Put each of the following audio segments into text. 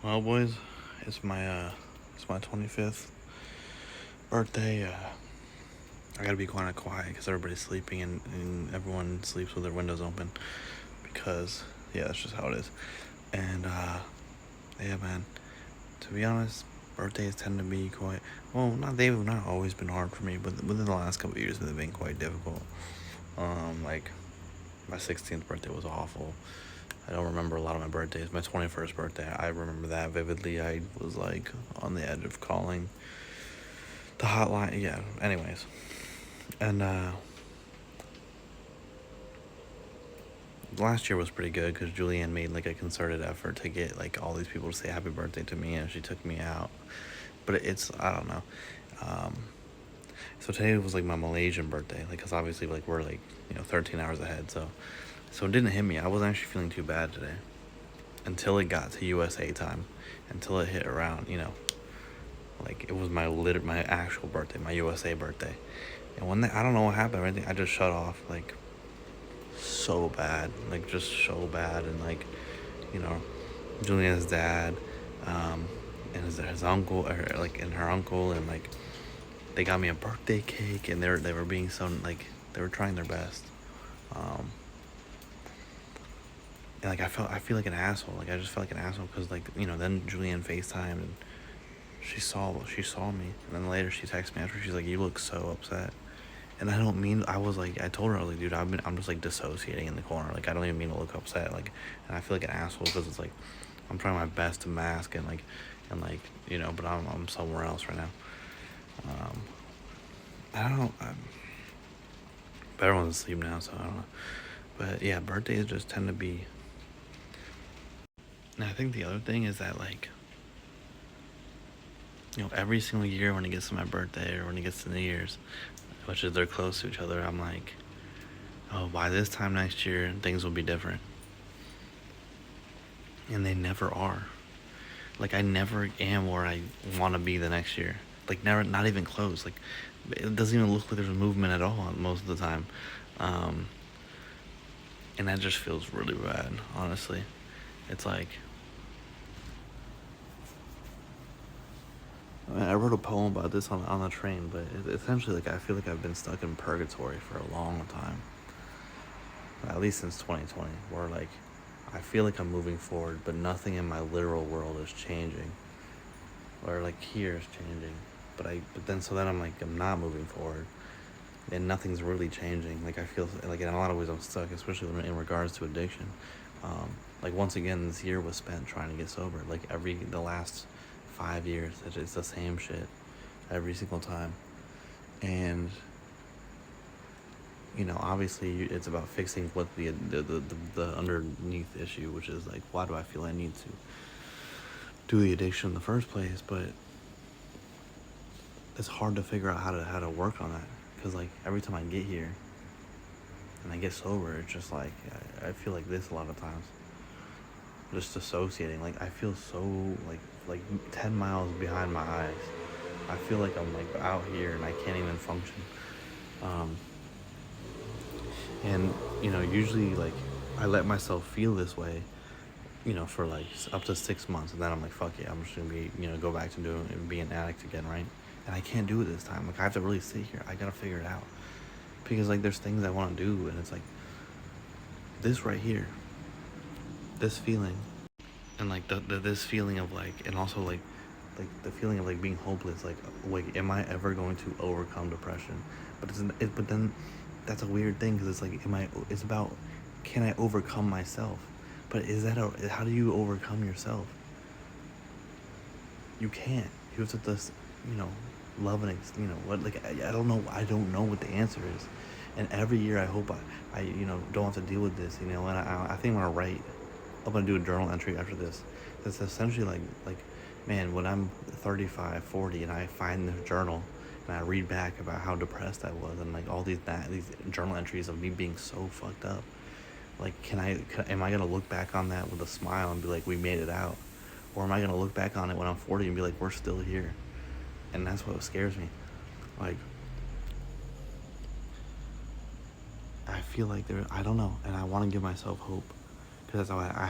Well, boys, it's my 25th birthday. I gotta be kind of quiet because everybody's sleeping and everyone sleeps with their windows open because yeah, that's just how it is. And yeah, man. To be honest, birthdays tend to be quite well. They've not always been hard for me, but within the last couple of years, they've been quite difficult. Like my 16th birthday was awful. I don't remember a lot of my birthdays. My 21st birthday, I remember that vividly. I was like on the edge of calling the hotline. Yeah, anyways. And last year was pretty good because Julianne made like a concerted effort to get like all these people to say happy birthday to me, and she took me out. But it's, I don't know. Um, so today was like my Malaysian birthday, like, cause obviously like we're like 13 hours ahead. So it didn't hit me. I wasn't actually feeling too bad today until it got to USA time, until it hit around like it was my actual birthday, my USA birthday. And when I don't know what happened, I just shut off like so bad, like just so bad. And like, you know, Julian's dad, and his uncle, or like, and her uncle, and like they got me a birthday cake, and they were being so like they were trying their best. Um, and like I feel like an asshole. Like I just felt like an asshole because like then Julianne FaceTime and she saw me, and then later she texted me after. She's like, "You look so upset." And I don't mean, I told her, I was like, dude, I'm just like dissociating in the corner. Like, I don't even mean to look upset. Like, and I feel like an asshole because it's like, I'm trying my best to mask and but I'm somewhere else right now. Um, I don't know. But everyone's asleep now, so I don't know. But yeah, birthdays just tend to be. And I think the other thing is that, like, every single year when it gets to my birthday or when it gets to New Year's, which is they're close to each other, I'm like, oh, by this time next year, things will be different. And they never are. Like, I never am where I want to be the next year. Like, never, not even close. Like, it doesn't even look like there's a movement at all most of the time. Um, and that just feels really bad, honestly. It's like, I wrote a poem about this on the train, but essentially, like, I feel like I've been stuck in purgatory for a long time. At least since 2020, where, like, I feel like I'm moving forward, but nothing in my literal world is changing. Or, like, here is changing. But then I'm like, I'm not moving forward. And nothing's really changing. Like, I feel like in a lot of ways I'm stuck, especially in regards to addiction. Like, once again, this year was spent trying to get sober. Like, the last 5 years, it's the same shit every single time. And obviously it's about fixing what the underneath issue, which is like, why do I feel I need to do the addiction in the first place? But it's hard to figure out how to work on that, because like every time I get here and I get sober, it's just like I feel like this a lot of times, just dissociating. Like, I feel so like 10 miles behind my eyes. I feel like I'm like out here and I can't even function. And usually, like, I let myself feel this way for like up to 6 months, and then I'm like, fuck it, I'm just gonna be go back to doing and be an addict again, right? And I can't do it this time. Like, I have to really sit here. I gotta figure it out, because like there's things I want to do, and it's like this right here, this feeling, and like this feeling of like, and also like the feeling of like being hopeless. Like, wait, am I ever going to overcome depression? But then that's a weird thing, because it's like, it's about, can I overcome myself? But how do you overcome yourself? You can't. You have to just love and what, like, I don't know. I don't know what the answer is. And every year I hope I don't have to deal with this, and I think I'm gonna do a journal entry after this. It's essentially like, man, when I'm 35, 40, and I find this journal and I read back about how depressed I was, and like all these journal entries of me being so fucked up, like, am I gonna look back on that with a smile and be like, we made it out? Or am I gonna look back on it when I'm 40 and be like, we're still here? And that's what scares me. Like, I feel like I don't know, and I want to give myself hope, because that's how I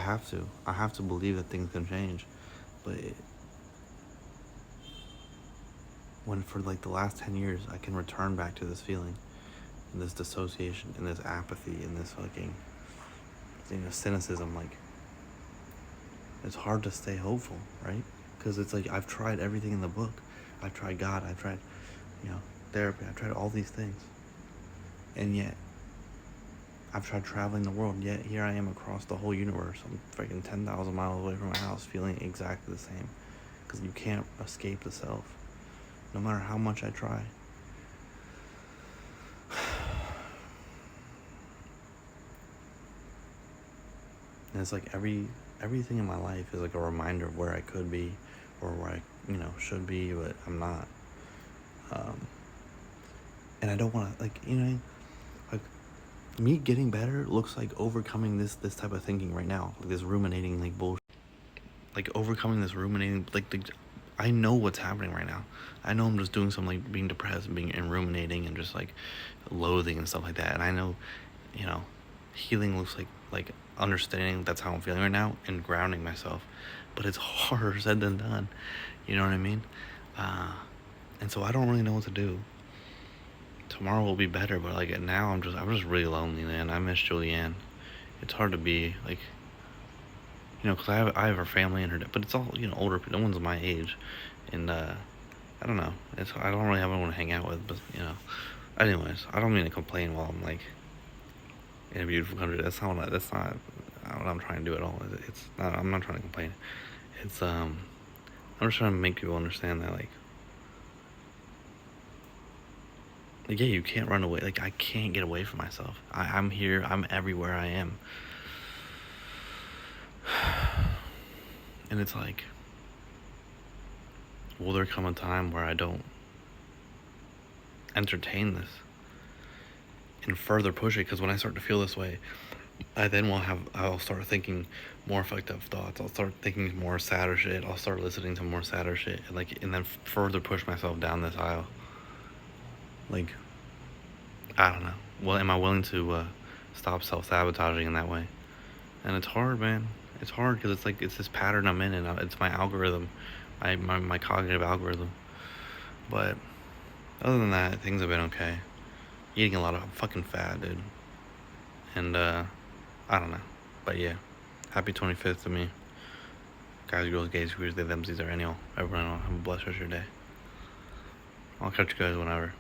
have to believe that things can change. But when for like the last 10 years I can return back to this feeling and this dissociation and this apathy and this fucking, cynicism, like, it's hard to stay hopeful, right? Because it's like I've tried everything in the book. I've tried God, I've tried, therapy, I've tried all these things. And yet, I've tried traveling the world, yet here I am across the whole universe. I'm freaking 10,000 miles away from my house feeling exactly the same. Because you can't escape the self, no matter how much I try. And it's like everything in my life is like a reminder of where I could be or where I, should be, but I'm not. And I don't want to, like, like, me getting better looks like overcoming this type of thinking right now, like this ruminating, like, bullshit. Like, overcoming this ruminating, like, I know what's happening right now. I know I'm just doing some, like, being depressed and ruminating and just, like, loathing and stuff like that. And I know, healing looks like understanding that's how I'm feeling right now and grounding myself. But it's harder said than done. You know what I mean? And so I don't really know what to do. Tomorrow will be better, but like now I'm just really lonely, man. I miss Julianne. It's hard to be like, because I have her family and her, but it's all older people. No one's my age, and I don't know. I don't really have anyone to hang out with, but anyways, I don't mean to complain while I'm like in a beautiful country. That's not what I'm trying to do at all. It's not. I'm not trying to complain. It's I'm just trying to make people understand that like, yeah, you can't run away. Like, I can't get away from myself. I'm here. I'm everywhere I am. And it's like, will there come a time where I don't entertain this and further push it? Because when I start to feel this way, I'll start thinking more fucked up thoughts. I'll start thinking more sadder shit. I'll start listening to more sadder shit, and then further push myself down this aisle. Like, I don't know. Well, am I willing to stop self-sabotaging in that way? And it's hard, man. It's hard because it's like it's this pattern I'm in, and it's my algorithm, my cognitive algorithm. But other than that, things have been okay. Eating a lot of fucking fat, dude. And I don't know. But yeah, happy 25th to me. Guys, girls, gays, queers, they, them, these are any all. Everyone, have a blessed rest of your day. I'll catch you guys whenever.